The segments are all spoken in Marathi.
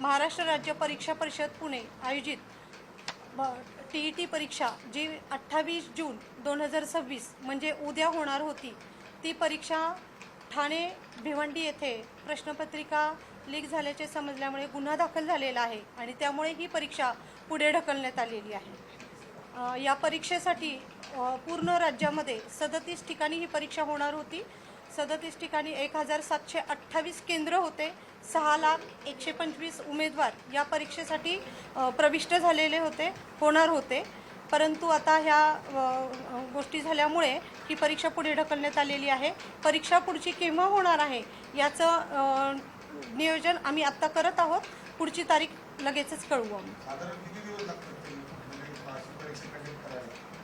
महाराष्ट्र राज्य परीक्षा परिषद पुणे आयोजित TET परीक्षा जी 28 जून 2026 म्हणजे उद्या होणार होती, ती परीक्षा ठाणे भिवंडी येथे प्रश्नपत्रिका लीक झाल्याचे समजल्यामुळे गुन्हा दाखल झालेला आहे आणि त्यामुळे ही परीक्षा पुढे ढकलण्यात आलेली आहे। या परीक्षेसाठी पूर्ण राज्यामध्ये 37 ठिकाणी ही परीक्षा होणार होती। 37 ठिकाणी 1728 केंद्र होते। 6,01,25 उमेदवार या परीक्षेसाठी प्रविष्ट झालेले होणार होते, परंतु आता ह्या गोष्टी झाल्यामुळे ही परीक्षा पुढे ढकलण्यात आलेली आहे। परीक्षा पुढची केव्हा होणार आहे याचं नियोजन आम्ही आत्ता करत आहोत। पुढची तारीख लगेचच कळवू आम्ही।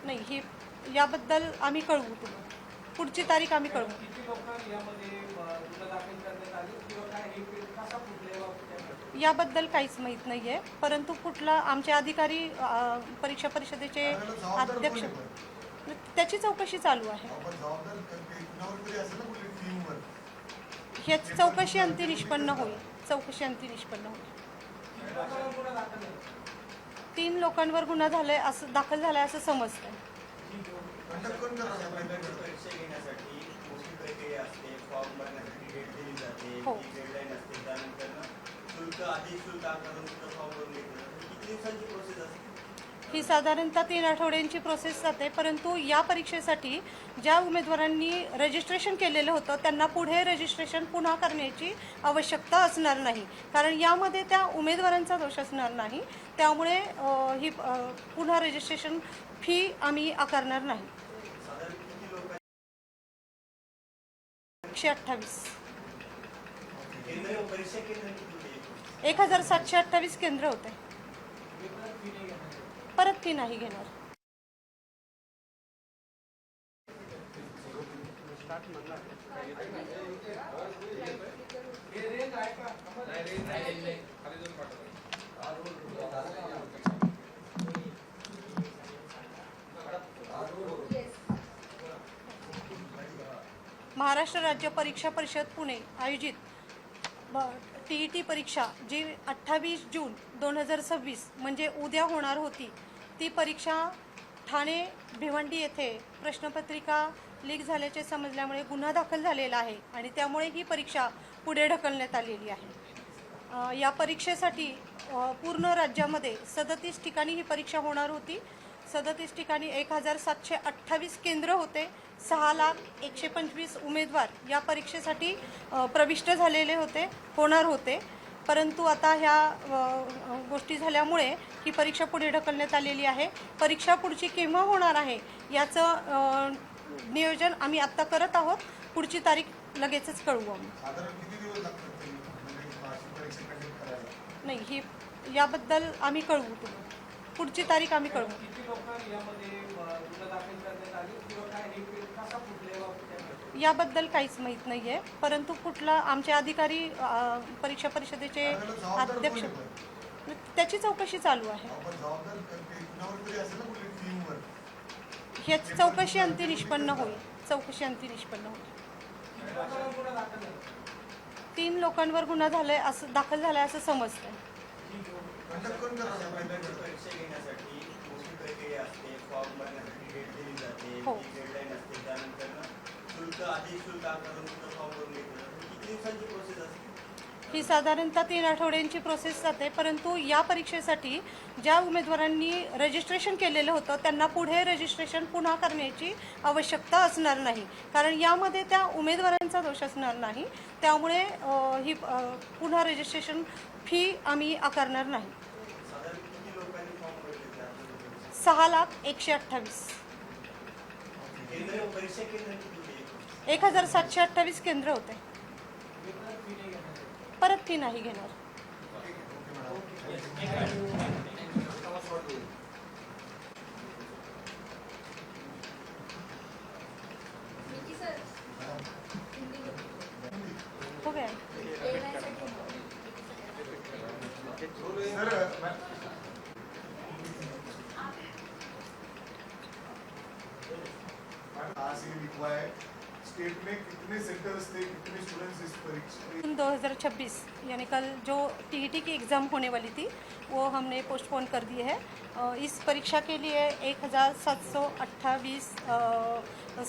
नाही, ही याबद्दल आम्ही कळवू तुम्हाला। पुढची तारीख आम्ही कळवू। याबद्दल काहीच माहीत नाही आहे, परंतु कुठला आमचे अधिकारी परीक्षा परिषदेचे अध्यक्ष त्याची चौकशी चालू आहे। ह्याची चौकशी अंती निष्पन्न होईल। 3 लोकांवर गुन्हा दाखल झालाय असं समजतंय। हो, ही साधारणतः 3 आठवड्यांची प्रोसेस जाते, परंतु या परीक्षेसाठी ज्या उमेदवारांनी रजिस्ट्रेशन केलेलं होतं त्यांना पुढे रजिस्ट्रेशन पुन्हा करण्याची आवश्यकता असणार नाही, कारण यामध्ये त्या उमेदवारांचा दोष असणार नाही। त्यामुळे ही पुन्हा रजिस्ट्रेशन फी आम्ही आकारणार नाही। 128 1728 केंद्र होते। परत फी नाही घेणार। महाराष्ट्र राज्य परीक्षा परिषद पुणे आयोजित TET परीक्षा जी 28 जून 2026 म्हणजे उद्या होणार होती, ती परीक्षा ठाणे भिवंडी येथे प्रश्नपत्रिका लीक झाल्याचे समजल्यामुळे गुन्हा दाखल झालेला आहे आणि त्यामुळे ही परीक्षा पुढे ढकलण्यात आलेली आहे। या परीक्षेसाठी पूर्ण राज्यामध्ये 37 ठिकाणी ही परीक्षा होणार होती। 37 ठिकाणी 1728 केंद्र होते। 6,01,25 उमेदवार या परीक्षेसाठी प्रविष्ट झालेले होणार होते, परंतु आता ह्या गोष्टी झाल्यामुळे ही परीक्षा पुढे ढकलण्यात आलेली आहे। परीक्षा पुढची केव्हा होणार आहे याचं नियोजन आम्ही आत्ता करत आहोत। पुढची तारीख लगेचच कळवू आम्ही। नाही, ही याबद्दल आम्ही कळवू तुम्हाला। पुढची तारीख आम्ही कळवू। याबद्दल काहीच माहीत नाही आहे, परंतु कुठला आमचे अधिकारी परीक्षा परिषदेचे अध्यक्ष त्याची चौकशी चालू आहे। ह्याची चौकशी अंती निष्पन्न होईल। 3 लोकांवर गुन्हा दाखल झालाय असं समजतंय। हो, ही साधारणतः 3 आठवड्यांची प्रोसेस जाते, परंतु या परीक्षेसाठी ज्या उमेदवारांनी रजिस्ट्रेशन केलेलं होतं त्यांना पुढे रजिस्ट्रेशन पुन्हा करण्याची आवश्यकता असणार नाही, कारण यामध्ये त्या उमेदवारांचा दोष असणार नाही। त्यामुळे ही पुन्हा रजिस्ट्रेशन फी आम्ही आकारणार नाही। 6,01,28 1728 केंद्र होते। परत फी नाही घेणार। हो गया। आज लिखवा है स्टेट में कितने सेंटर्स थे, कितने स्टूडेंट्स इस परीक्षा? 2026 यानी कल जो टीईटी की एग्ज़ाम होने वाली थी वो हमने पोस्टपोन कर दी है। इस परीक्षा के लिए 1728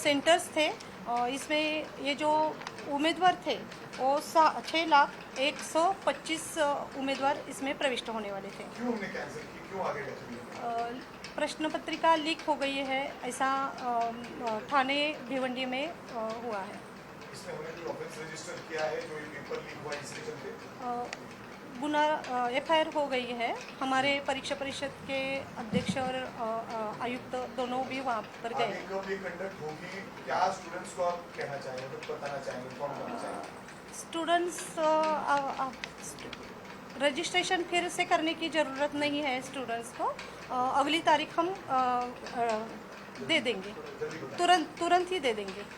सेंटर्स थे। इसमें ये जो उम्मीदवार थे वो 6,01,25 उम्मीदवार इसमें प्रविष्ट होने वाले थे। क्यों हमने कैंसिल की, क्यों आगे रखी? प्रश्न पत्रिका लीक हो गई है, ऐसा थाने भिवंडी में हुआ है। इसमें हमने कोई ऑफेंस रजिस्टर किया है जो ये पेपर लीक हुआ इसके चलते? गुना एफआईआर हो गई है। हमारे परीक्षा परिषद के अध्यक्ष और आयुक्त दोनों भी वहाँ पर आगे गए। कब ये कंडक्ट होगी, क्या स्टूडेंट्स को आप कहना चाहेंगे, मतलब बताना चाहेंगे, इन्फॉर्म करना चाहेंगे? स्टूडेंट्स रजिस्ट्रेशन फिर से करने की ज़रूरत नहीं है स्टूडेंट्स को। अगली तारीख हम दे देंगे, जल्दी बताएं। तुरंत ही दे देंगे।